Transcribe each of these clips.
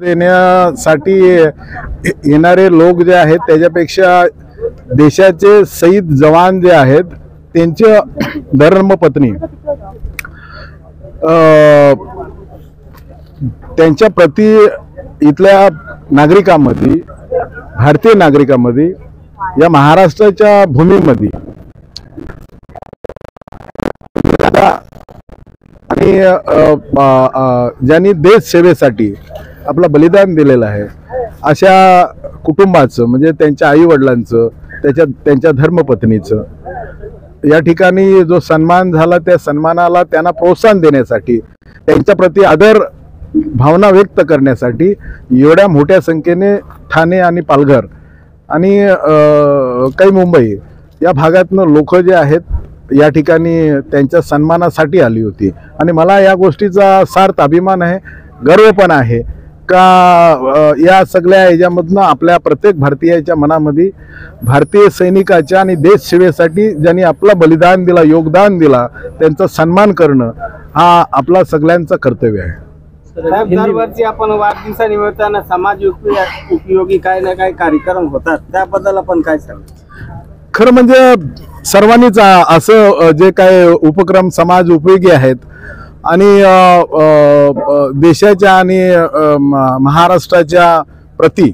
देण्यासाठी येणारे लोक जे आहेत त्याच्यापेक्षा देशाचे शहीद जवान जे आहेत त्यांच्या धर्मपत्नी त्यांच्या प्रति इथल्या नागरिकांमध्ये, भारतीय नागरिकांमध्ये, या महाराष्ट्राच्या भूमीमध्ये आणि ज्यांनी देश सेवेसाठी आपलं बलिदान दिलेलं आहे अशा कुटुंबाचं, म्हणजे त्यांच्या आई वडिलांचं, त्यांच्या धर्मपत्नीचं या ठिकाणी जो सन्मान झाला त्या सन्मानाला त्यांना प्रोत्साहन देण्यासाठी, त्यांच्या प्रति आदर भावना व्यक्त करण्यासाठी एवढ्या मोठ्या संख्येने ठाणे आणि पालघर आणि काही मुंबई या भागातनं लोक जे आहेत या ठिकाणी त्यांच्या सन्मानासाठी आली होती. आणि मला या गोष्टीचा सार्थ अभिमान आहे, गर्व पण आहे का या सगळ्या ह्याच्यामधनं आपल्या प्रत्येक भारतीयाच्या मनामध्ये भारतीय सैनिकाच्या आणि देश सेवेसाठी ज्यांनी आपलं बलिदान दिला, योगदान दिला, त्यांचा सन्मान करणं हा आपला सगळ्यांचं कर्तव्य आहे. दरवर्षी आपण वाढदिवसानिमित्तानं समाज उपयोगी काही ना काही कार्यक्रम होतात, त्याबद्दल आपण काय सांगू? खरं म्हणजे सर्वांनीच असं जे काय उपक्रम समाज उपयोगी आहेत आणि देशाच्या आणि महाराष्ट्राच्या प्रति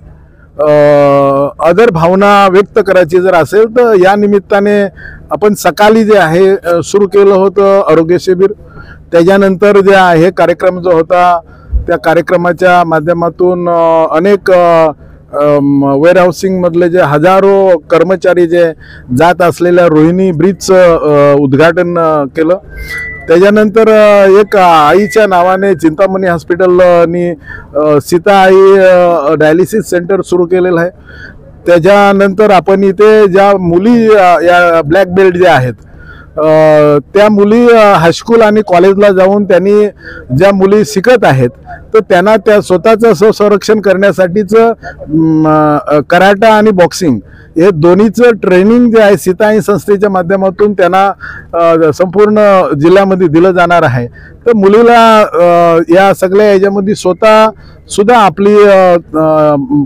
आदर भावना व्यक्त करायची जर असेल तर या निमित्ताने आपण सकाळी जे आहे सुरू केलं होतं आरोग्य शिबिर. त्याच्यानंतर जे आहे कार्यक्रम जो होता त्या कार्यक्रमाच्या माध्यमातून अनेक वेअरहाऊसिंग मधले जे हजारो कर्मचारी जे जात असलेल्या रोहिणी ब्रिजचं उद्घाटन केलं. त्याच्यानंतर एक आईच्या नावाने चिंतामणी हॉस्पिटलनी सीता आई डायलिसिस सेंटर सुरू केलेलं आहे. त्याच्यानंतर आपण इथे ज्या मुली या ब्लॅक बेल्ट ज्या आहेत त्या मुली हायस्कूल आणि कॉलेजला जाऊन त्यांनी ज्या मुली शिकत आहेत तर त्यांना त्या स्वतःचं स्वसंरक्षण करण्यासाठीच कराटा आणि बॉक्सिंग हे दोन्हीचं ट्रेनिंग जे आहे सीताई संस्थेच्या माध्यमातून त्यांना संपूर्ण जिल्ह्यामध्ये दिलं जाणार आहे. तर मुलीला या सगळ्या ह्याच्यामध्ये स्वतः सुद्धा आपली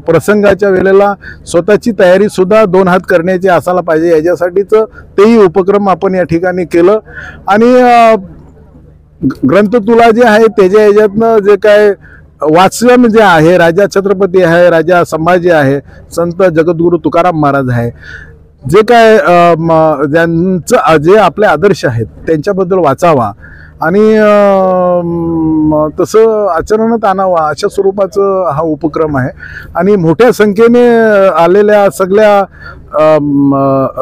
प्रसंगाच्या वेळेला स्वतःची तयारी सुद्धा दोन हात करण्याची असायला पाहिजे, याच्यासाठीच तेही उपक्रम आपण या ठिकाणी केलं. आणि ग्रंथतुला जे आहे त्याच्या ह्याच्यातनं जे काय वाचन जे आहे, राजा छत्रपती आहे, राजा संभाजी आहे, संत जगद्गुरु तुकाराम महाराज आहे, जे काय ज्यांचं जे आपले आदर्श आहेत त्यांच्याबद्दल वाचावा आणि तसं आचरणात आणावा अशा स्वरूपाचं हा उपक्रम आहे. आणि मोठ्या संख्येने आलेल्या सगळ्या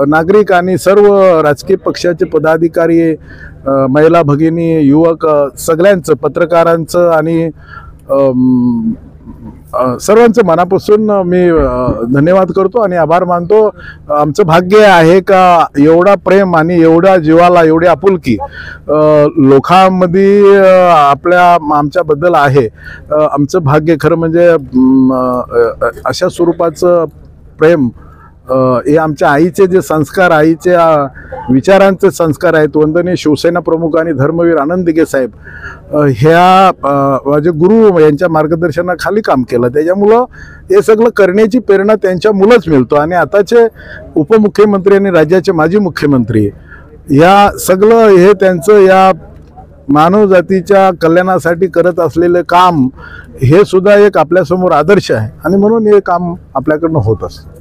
नागरिक आणि सर्व राजकीय पक्षाचे पदाधिकारी, महिला भगिनी, युवक सगळ्यांचं, पत्रकारांचं आणि सर्वांचं मनापासून मी धन्यवाद करतो आणि आभार मानतो. आमचं भाग्य आहे का एवढा प्रेम आणि एवढा जीवाला एवढी आपुलकी लोकांमध्ये आमच्याबद्दल आहे. आमचं भाग्य खरं म्हणजे अशा स्वरूपाचं प्रेम हे आमच्या आईचे जे संस्कार, आईच्या विचारांचे संस्कार आहेत. वंदनीय शिवसेना प्रमुख आणि धर्मवीर आनंद दिघे साहेब ह्या माझे गुरु यांच्या मार्गदर्शनाखाली काम केलं, त्याच्यामुळं हे सगळं करण्याची प्रेरणा त्यांच्या मुलंच मिळतो. आणि आताचे उपमुख्यमंत्री आणि राज्याचे माजी मुख्यमंत्री या सगळं हे त्यांचं या मानवजातीच्या कल्याणासाठी करत असलेले काम हे सुद्धा एक आपल्यासमोर आदर्श आहे आणि म्हणून हे काम आपल्याकडनं होत असतं.